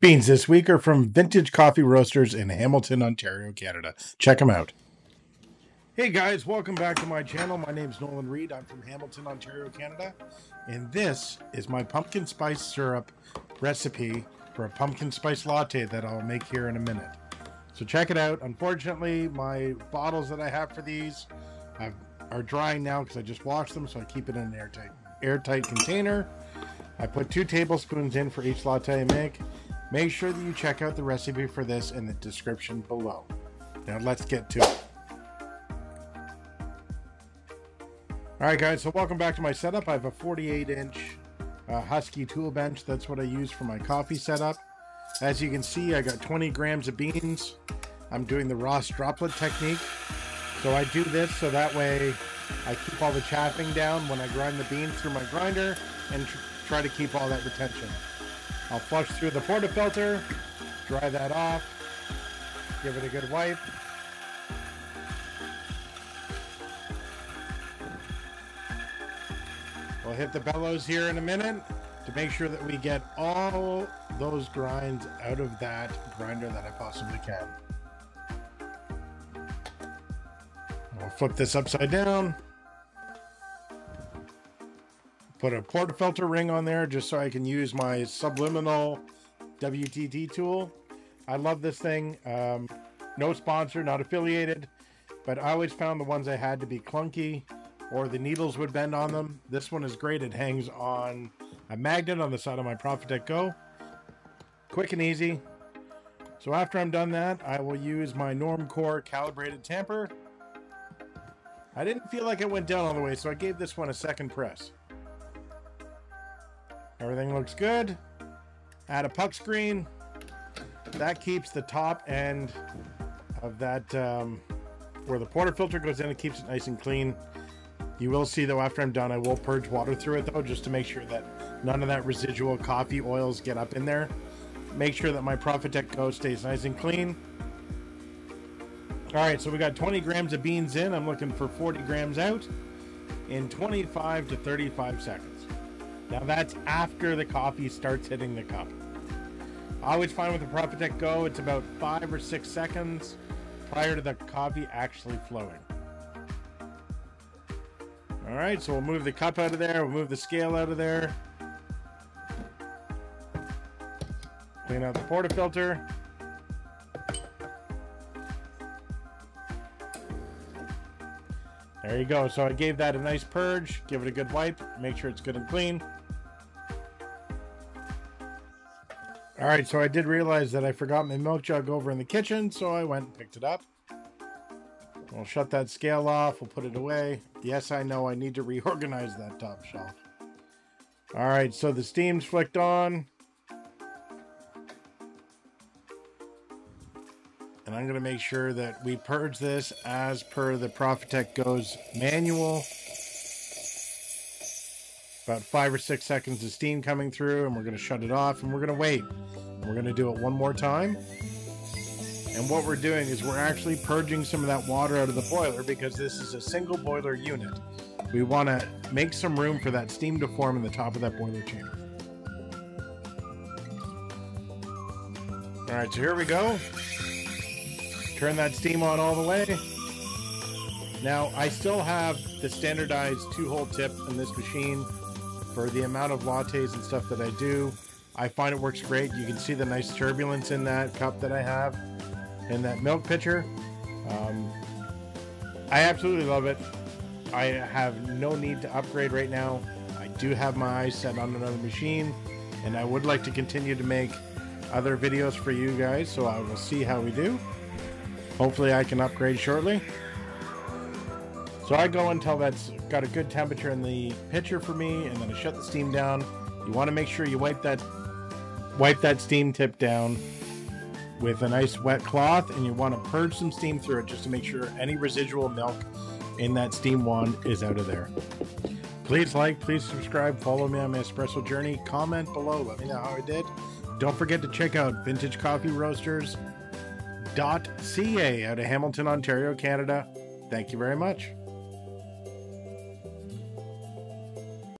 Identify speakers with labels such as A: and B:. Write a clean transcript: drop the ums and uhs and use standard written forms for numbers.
A: Beans this week are from Vintage Coffee Roasters in Hamilton, Ontario, Canada. Check them out. Hey guys, welcome back to my channel. My name is Nolan Reed. I'm from Hamilton, Ontario, Canada. And this is my pumpkin spice syrup recipe for a pumpkin spice latte that I'll make here in a minute. So check it out. Unfortunately, my bottles that I have for these are drying now because I just washed them, so I keep it in an airtight container. I put 2 tablespoons in for each latte I make. Make sure that you check out the recipe for this in the description below. Now let's get to it. Alright guys, so welcome back to my setup. I have a 48-inch Husky tool bench. That's what I use for my coffee setup. As you can see, I got 20 grams of beans. I'm doing the Ross droplet technique. So I do this so that way I keep all the chaffing down when I grind the beans through my grinder and try to keep all that retention. I'll flush through the portafilter, dry that off, give it a good wipe. We'll hit the bellows here in a minute to make sure that we get all those grinds out of that grinder that I possibly can. I'll flip this upside down. Put a portafilter ring on there just so I can use my subliminal WTT tool. I love this thing. No sponsor, not affiliated, but I always found the ones I had to be clunky or the needles would bend on them. This one is great. It hangs on a magnet on the side of my Profitec Go. Quick and easy. So after I'm done that, I will use my Normcore calibrated tamper. I didn't feel like it went down all the way, so I gave this one a second press. Everything looks good. Add a puck screen. That keeps the top end of that where the portafilter goes in. It keeps it nice and clean. You will see though, after I'm done, I will purge water through it though, just to make sure that none of that residual coffee oils get up in there. Make sure that my Profitec Go stays nice and clean. All right, so we got 20 grams of beans in. I'm looking for 40 grams out in 25 to 35 seconds. Now that's after the coffee starts hitting the cup. I always find with the Profitec Go, it's about 5 or 6 seconds prior to the coffee actually flowing. All right, so we'll move the cup out of there. We'll move the scale out of there. Clean out the portafilter. There you go. So I gave that a nice purge. Give it a good wipe. Make sure it's good and clean. All right, so I did realize that I forgot my milk jug over in the kitchen, so I went and picked it up. We'll shut that scale off. We'll put it away. Yes, I know I need to reorganize that top shelf. All right, so the steam's flicked on. And I'm going to make sure that we purge this as per the Profitec Go's manual. About 5 or 6 seconds of steam coming through, and we're going to shut it off, and we're going to wait. We're going to do it one more time. And what we're doing is we're actually purging some of that water out of the boiler because this is a single boiler unit. We want to make some room for that steam to form in the top of that boiler chamber. All right, so here we go. Turn that steam on all the way. Now, I still have the standardized 2-hole tip in this machine for the amount of lattes and stuff that I do. I find it works great. You can see the nice turbulence in that cup that I have in that milk pitcher. I absolutely love it. I have no need to upgrade right now. I do have my eyes set on another machine, and I would like to continue to make other videos for you guys, so I will see how we do. Hopefully I can upgrade shortly. So I go until that's got a good temperature in the pitcher for me, and then I shut the steam down. You want to make sure you wipe that steam tip down with a nice wet cloth, and you want to purge some steam through it just to make sure any residual milk in that steam wand is out of there. Please like, please subscribe, follow me on my espresso journey, comment below, let me know how I did. Don't forget to check out Vintage Coffee Roasters.ca out of Hamilton, Ontario, Canada. Thank you very much.